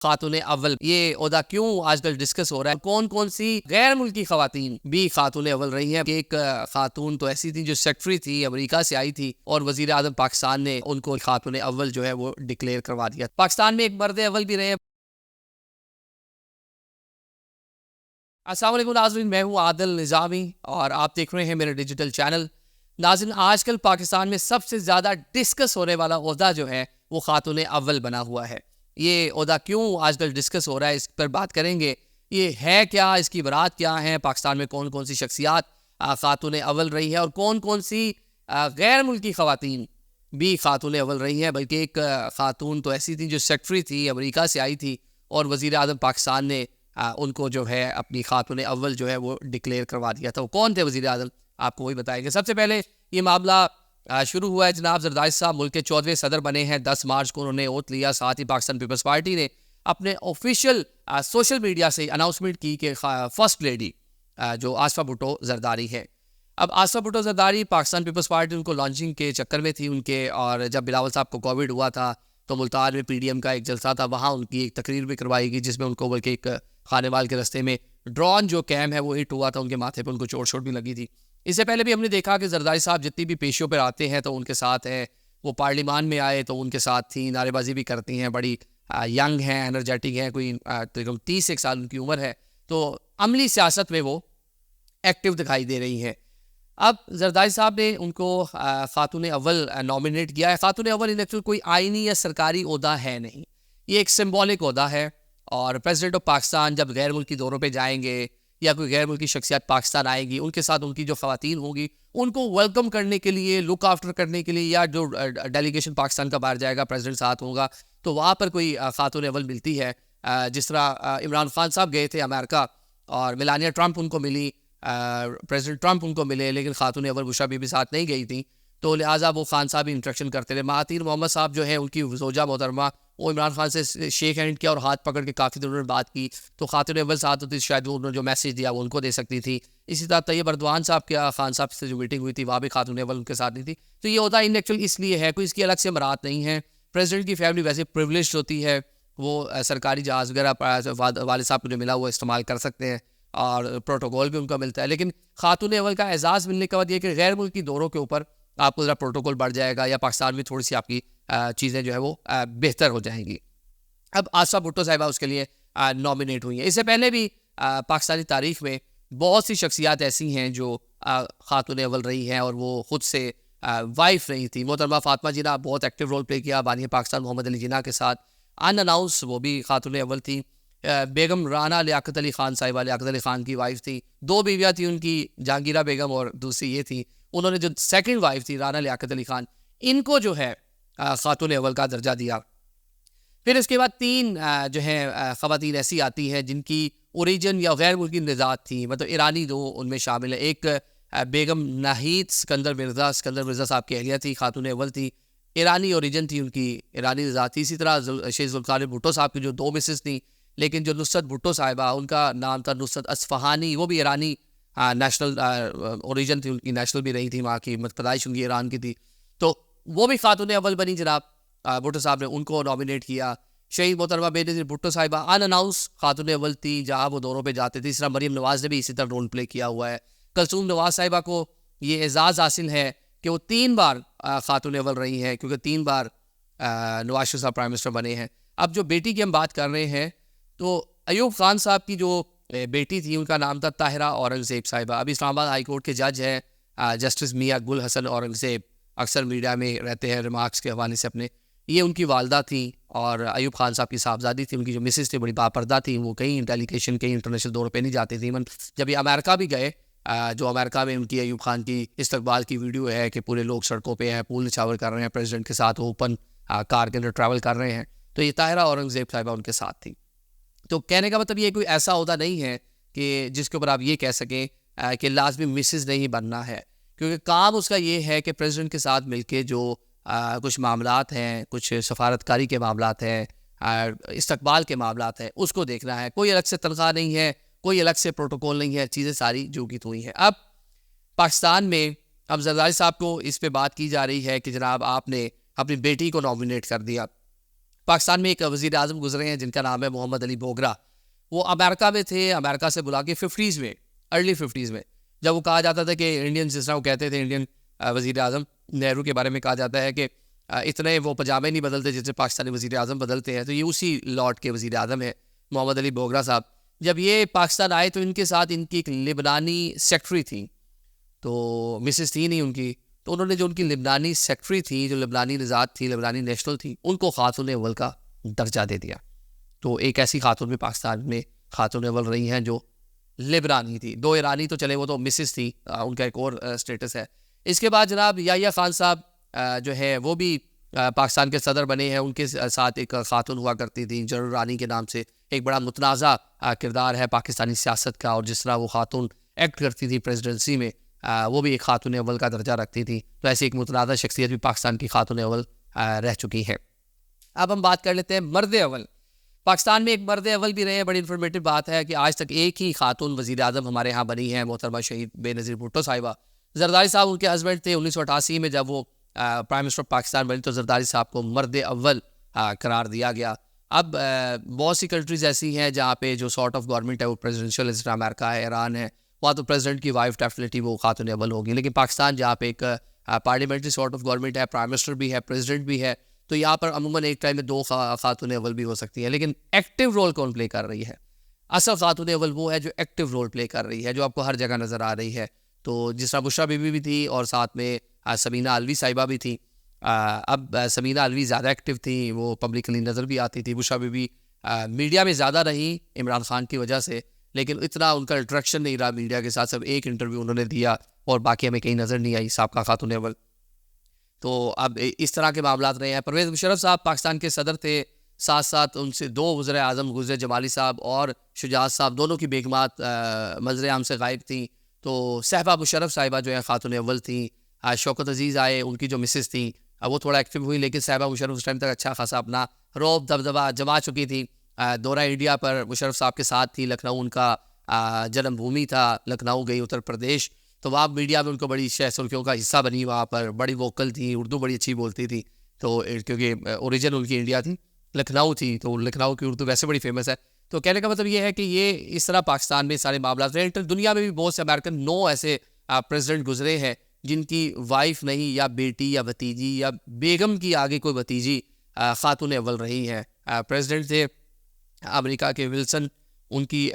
خاتون اول یہ عہدہ کیوں آج کل ڈسکس ہو رہا ہے؟ کون کون سی غیر ملکی خواتین بھی خاتون اول رہی ہیں؟ ایک خاتون تو ایسی تھی جو سیکٹری تھی، امریکہ سے آئی تھی، اور وزیر اعظم پاکستان نے ان کو خاتون اول جو ہے وہ ڈکلیئر کروا دیا۔ پاکستان میں ایک مرد اول بھی رہے ہیں۔ السلام علیکم ناظرین، میں ہوں عادل نظامی اور آپ دیکھ رہے ہیں میرے ڈیجیٹل چینل۔ ناظرین، آج کل پاکستان میں سب سے زیادہ ڈسکس ہونے والا عہدہ جو ہے وہ خاتون اول بنا ہوا ہے۔ یہ عہدہ کیوں آج کل ڈسکس ہو رہا ہے، اس پر بات کریں گے۔ یہ ہے کیا، اس کی برات کیا ہے، پاکستان میں کون کون سی شخصیات خاتون اول رہی ہے، اور کون کون سی غیر ملکی خواتین بھی خاتون اول رہی ہیں۔ بلکہ ایک خاتون تو ایسی تھی جو سیکٹری تھی، امریکہ سے آئی تھی، اور وزیر اعظم پاکستان نے ان کو جو ہے اپنی خاتون اول جو ہے وہ ڈکلیئر کروا دیا تھا۔ وہ کون تھے وزیر اعظم، آپ کو وہی بتائیں گے۔ سب سے پہلے یہ معاملہ شروع ہوا ہے، جناب زرداری صاحب ملک کے 14ویں صدر بنے ہیں، 10 مارچ کو انہوں نے اوت لیا۔ ساتھ ہی پاکستان پیپلز پارٹی نے اپنے آفیشیل سوشل میڈیا سے اناؤنسمنٹ کی کہ فرسٹ لیڈی جو آصفہ بھٹو زرداری ہے۔ اب آصفہ بھٹو زرداری پاکستان پیپلز پارٹی ان کو لانچنگ کے چکر میں تھی ان کے، اور جب بلاول صاحب کو کووڈ ہوا تھا تو ملتان میں پی ڈی ایم کا ایک جلسہ تھا، وہاں ان کی ایک تقریر بھی کروائی گئی، جس میں ان کو بلکہ ایک خانے وال کے رستے میں ڈرون جو کیم ہے وہ ہٹ ہوا تھا، ان کے ماتھے پہ ان کو چوٹ بھی لگی تھی۔ اس سے پہلے بھی ہم نے دیکھا کہ زرداری صاحب جتنی بھی پیشیوں پر آتے ہیں تو ان کے ساتھ ہیں، وہ پارلیمان میں آئے تو ان کے ساتھ تھیں، نعرے بازی بھی کرتی ہیں، بڑی ینگ ہیں، انرجیٹک ہیں، کوئی 30 سال ان کی عمر ہے، تو عملی سیاست میں وہ ایکٹیو دکھائی دے رہی ہیں۔ اب زرداری صاحب نے ان کو خاتون اول نامینیٹ کیا ہے۔ خاتون اول انیکچوئل کوئی آئینی یا سرکاری عہدہ ہے نہیں، یہ ایک سمبولک عہدہ ہے، اور پریزیڈنٹ آف پاکستان جب غیر ملکی دوروں پہ جائیں گے یا کوئی غیر ملکی شخصیات پاکستان آئے گی، ان کے ساتھ ان کی جو خواتین ہوں گی ان کو ویلکم کرنے کے لیے، لک آفٹر کرنے کے لیے، یا جو ڈیلیگیشن پاکستان کا باہر جائے گا پریزیڈنٹ ساتھ ہوگا تو وہاں پر کوئی خاتون اول ملتی ہے۔ جس طرح عمران خان صاحب گئے تھے امریکہ اور میلانیا ٹرمپ ان کو ملی، پریزیڈنٹ ٹرمپ ان کو ملے، لیکن خاتون اول بشرا بی بی ساتھ نہیں گئی تھیں، تو لہٰذا وہ خان صاحب انٹریکشن کرتے رہے۔ مہاتیر محمد صاحب جو ہیں ان کی زوجہ محترمہ، وہ عمران خان سے شیک ہینڈ کیا اور ہاتھ پکڑ کے کافی دنوں میں بات کی، تو خاتون اول ساتھ ہوتی شاید وہ انہوں نے جو میسیج دیا وہ ان کو دے سکتی تھی۔ اسی طرح طیب اردوان صاحب کیا خان صاحب سے جو میٹنگ ہوئی تھی وہاں بھی خاتون اول ان کے ساتھ نہیں تھی۔ تو یہ عہدہ ان ایکچوئل اس لیے ہے، کوئی اس کی الگ سے مراد نہیں ہے۔ پریزیڈنٹ کی فیملی ویسے پریولیجڈ ہوتی ہے، وہ سرکاری جہاز وغیرہ والد صاحب کو جو ملا وہ استعمال کر سکتے ہیں، اور پروٹوکول بھی ان کا ملتا ہے۔ لیکن خاتون اول کا اعزاز ملنے کے بعد یہ کہ غیر ملکی دوروں کے اوپر آپ کو ذرا پروٹوکول بڑھ جائے گا، یا پاکستان میں تھوڑی سی آپ کی چیزیں جو ہے وہ بہتر ہو جائیں گی۔ اب آصفہ بھٹو صاحبہ اس کے لیے نامینیٹ ہوئی ہیں۔ اس سے پہلے بھی پاکستانی تاریخ میں بہت سی شخصیات ایسی ہیں جو خاتون اول رہی ہیں، اور وہ خود سے وائف رہی تھی۔ محترمہ فاطمہ جناح بہت ایکٹیو رول پلے کیا بانی پاکستان محمد علی جناح کے ساتھ، ان اناؤنس وہ بھی خاتون اول تھی۔ بیگم رانا لیاقت علی خان صاحبہ لیاقت علی خان کی وائف تھی، 2 بیویاں تھیں ان کی، جہانگیرہ بیگم اور دوسری یہ تھی۔ انہوں نے جو سیکنڈ وائف تھی رانا لیاقت علی خان، ان کو جو ہے خاتون اول کا درجہ دیا۔ پھر اس کے بعد 3 جو ہیں خواتین ایسی آتی ہیں جن کی اوریجن یا غیر ملکی نژاد تھیں، مطلب ایرانی 2 ان میں شامل ہیں۔ ایک بیگم ناہید سکندر مرزا صاحب کی اہلیہ تھی، خاتون اول تھی، ایرانی اوریجن تھی ان کی، ایرانی نژاد تھی۔ اسی طرح شیخ ذوالقارنین بھٹو صاحب کی جو 2 مسز تھیں، لیکن جو نصرت بھٹو صاحبہ ان کا نام تھا نصرت اصفہانی، وہ بھی ایرانی نیشنل اوریجن تھی ان کی، نیشنل بھی رہی تھی، وہاں کی پیدائش ان کی ایران کی تھی، تو وہ بھی خاتون اول بنی۔ جناب بھٹو صاحب نے ان کو نامینیٹ کیا۔ شہید محترمہ بے نظیر بھٹو صاحبہ ان اناؤنس خاتون اول تھی جہاں وہ دوروں پہ جاتے تھے۔ اس طرح مریم نواز نے بھی اسی طرح رول پلے کیا ہوا ہے۔ کلثوم نواز صاحبہ کو یہ اعزاز حاصل ہے کہ وہ 3 بار خاتون اول رہی ہیں، کیونکہ 3 بار نواز شریف صاحب پرائم منسٹر بنے ہیں۔ اب جو بیٹی کی ہم بات کر رہے ہیں تو ایوب خان صاحب کی جو بیٹی تھی ان کا نام تھا طاہرہ اورنگزیب صاحبہ، ابھی اسلام آباد ہائی کورٹ کے جج ہیں جسٹس میاں گل حسن اورنگزیب، اکثر میڈیا میں رہتے ہیں ریمارکس کے حوالے سے اپنے۔ یہ ان کی والدہ تھیں اور ایوب خان صاحب کی صاحبزادی تھی۔ ان کی جو مسز تھی بڑی باپردہ تھیں، وہ کہیں ڈیلیگیشن کہیں انٹرنیشنل دوروں پہ نہیں جاتی تھیں۔ جب یہ امریکہ بھی گئے، جو امریکہ میں ان کی ایوب خان کی استقبال کی ویڈیو ہے کہ پورے لوگ سڑکوں پہ ہیں، پول نچھاور کر رہے ہیں، پریزیڈنٹ کے ساتھ اوپن کار کے اندر ٹریول کر رہے ہیں، تو یہ طاہرہ اورنگزیب صاحبہ ان کے ساتھ تھی۔ تو کہنے کا مطلب یہ کوئی ایسا عہدہ نہیں ہے کہ جس کے اوپر آپ یہ کہہ سکیں کہ لازمی مسز نہیں بننا ہے، کیونکہ کام اس کا یہ ہے کہ پریزیڈنٹ کے ساتھ مل کے جو کچھ معاملات ہیں، کچھ سفارتکاری کے معاملات ہیں، استقبال کے معاملات ہیں، اس کو دیکھنا ہے۔ کوئی الگ سے تنخواہ نہیں ہے، کوئی الگ سے پروٹوکول نہیں ہے، چیزیں ساری جو کی تو ہوئی ہیں۔ اب پاکستان میں اب زرداری صاحب کو اس پہ بات کی جا رہی ہے کہ جناب آپ نے اپنی بیٹی کو نامینیٹ کر دیا۔ پاکستان میں ایک وزیر اعظم گزرے ہیں جن کا نام ہے محمد علی بوگرا. وہ امریکہ میں تھے. امریکہ سے بلا کے 50s میں، ارلی 50s میں، جب وہ کہا جاتا تھا کہ انڈین، جس طرح وہ کہتے تھے انڈین وزیر اعظم نہرو کے بارے میں کہا جاتا ہے کہ اتنے وہ پجامے نہیں بدلتے جس سے پاکستانی وزیر اعظم بدلتے ہیں، تو یہ اسی لاٹ کے وزیر اعظم ہیں محمد علی بوگرا صاحب. جب یہ پاکستان آئے تو ان کے ساتھ ان کی ایک لبنانی سیکٹری تھی، تو مسز تھی نہیں ان کی، تو انہوں نے جو ان کی لبنانی سیکٹری تھی، جو لبنانی نژاد تھی، لبنانی نیشنل تھی، ان کو خاتون اول کا درجہ دے دیا. تو ایک ایسی خاتون بھی پاکستان میں خاتون اول رہی ہیں جو لبنانی تھی. 2 ایرانی تو چلے، وہ تو مسز تھی، ان کا ایک اور اسٹیٹس ہے. اس کے بعد جناب یحییٰ خان صاحب جو ہے وہ بھی پاکستان کے صدر بنے ہیں. ان کے ساتھ ایک خاتون ہوا کرتی تھی جنرل رانی کے نام سے. ایک بڑا متنازع کردار ہے پاکستانی سیاست کا، اور جس طرح وہ خاتون ایکٹ کرتی تھی پریزیڈنسی میں، وہ بھی ایک خاتون اول کا درجہ رکھتی تھی. تو ایسی ایک متنازع شخصیت بھی پاکستان کی خاتون اول رہ چکی ہے. اب ہم بات کر لیتے ہیں مرد اول. پاکستان میں ایک مرد اول بھی رہے ہیں. بڑی انفارمیٹیو بات ہے کہ آج تک ایک ہی خاتون وزیر اعظم ہمارے ہاں بنی ہے، محترمہ شہید بے نظیر بھٹو صاحبہ. زرداری صاحب ان کے ہسبینڈ تھے. 1988 میں جب وہ پرائم منسٹر پاکستان بنی تو زرداری صاحب کو مرد اول قرار دیا گیا. اب بہت سی کنٹریز ایسی ہیں جہاں پہ جو سارٹ آف گورنمنٹ ہے وہ پریزیڈنشیل، جس طرح امریکہ ہے، ایران ہے، وہاں تو پریزیڈنٹ کی وائف ڈیفینیٹلی وہ خاتون اول ہوگی. لیکن پاکستان جہاں پہ ایک پارلیمنٹری سارٹ آف گورنمنٹ ہے، پرائم منسٹر بھی ہے، پریزیڈنٹ بھی ہے، تو یہاں پر عموماً ایک ٹائم میں 2 خاتون اول بھی ہو سکتی ہیں. لیکن ایکٹیو رول کون پلے کر رہی ہے؟ اصل خاتون اول وہ ہے جو ایکٹیو رول پلے کر رہی ہے، جو آپ کو ہر جگہ نظر آ رہی ہے. تو جس طرح بشریٰ بی بی بھی تھی، اور ساتھ میں سمینہ الوی صاحبہ بھی تھیں. اب سمینہ الوی زیادہ ایکٹیو تھیں، وہ پبلکلی نظر بھی آتی تھی. بشریٰ بی بی میڈیا میں زیادہ رہی عمران خان کی وجہ سے، لیکن اتنا ان کا انٹریکشن نہیں رہا میڈیا کے ساتھ. صرف ایک انٹرویو انہوں نے دیا اور باقی ہمیں کہیں نظر نہیں آئی سابقہ خاتون اول. تو اب اس طرح کے معاملات رہے ہیں. پرویز مشرف صاحب پاکستان کے صدر تھے، ساتھ ساتھ ان سے 2 وزراء اعظم گزرے، جمالی صاحب اور شجاعت صاحب، دونوں کی بیگمات منظر عام سے غائب تھیں. تو صحبہ مشرف صاحبہ جو ہے خاتون اول تھیں. شوکت عزیز آئے، ان کی جو مسز تھیں وہ تھوڑا ایکٹیو ہوئی، لیکن صحبہ مشرف اس ٹائم تک اچھا خاصا اپنا روب دبدبہ جما چکی تھی. دورہ انڈیا پر مشرف صاحب کے ساتھ تھی. لکھنؤ ان کا جنم بھومی تھا، لکھنؤ گئی اتر پردیش، تو وہاں میڈیا میں ان کو بڑی شہ سرخیوں کا حصہ بنی. وہاں پر بڑی ووکل تھی، اردو بڑی اچھی بولتی تھی. تو کیونکہ اوریجن ان کی انڈیا تھی، لکھنؤ تھی، تو لکھنؤ کی اردو ویسے بڑی فیمس ہے. تو کہنے کا مطلب یہ ہے کہ یہ اس طرح پاکستان میں سارے معاملات رہے. دنیا میں بھی بہت سے امریکن 9 ایسے پریزیڈنٹ گزرے ہیں جن کی وائف نہیں، یا بیٹی یا بھتیجی یا بیگم کی آگے کوئی بھتیجی خاتون اول رہی ہیں. پریزیڈنٹ تھے امریکہ کے ولسن، ان کی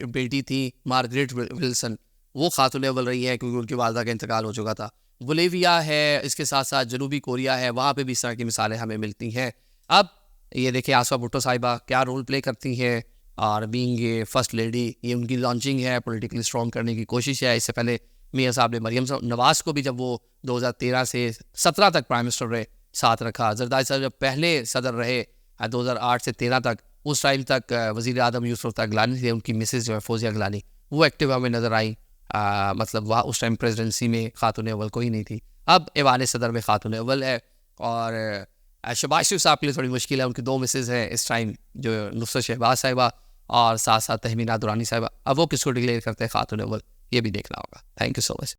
بیٹی تھی مارگریٹ ولسن، وہ خاتون اول رہی ہے کیونکہ ان کی والدہ کا انتقال ہو چکا تھا. بولیویا ہے، اس کے ساتھ ساتھ جنوبی کوریا ہے، وہاں پہ بھی اس طرح کی مثالیں ہمیں ملتی ہیں. اب یہ دیکھیں آسما بھٹو صاحبہ کیا رول پلے کرتی ہیں، اور بینگ اے فرسٹ لیڈی یہ ان کی لانچنگ ہے، پولیٹیکلی اسٹرانگ کرنے کی کوشش ہے. اس سے پہلے میاں صاحب نے مریم نواز کو بھی جب وہ 2013 سے 17 تک پرائم منسٹر رہے ساتھ رکھا. زرداری صاحب جب پہلے صدر رہے 2008 سے 13 تک، اس ٹائم تک وزیر اعظم یوسف گیلانی تھے، ان کی مسز جو ہے فوزیہ گیلانی، وہ ایکٹیو ہمیں نظر آئیں. مطلب وہاں اس ٹائم پریزیڈنسی میں خاتون اول کوئی نہیں تھی. اب ایوان صدر میں خاتون اول ہے. اور شہباز شریف صاحب کے لیے تھوڑی مشکل ہے، ان کی 2 مسز ہیں اس ٹائم، جو نصرت شہباز صاحبہ اور ساتھ ساتھ تہمینہ دورانی صاحبہ. اب وہ کس کو ڈکلیئر کرتے ہیں خاتون اول، یہ بھی دیکھنا ہوگا. Thank you so much.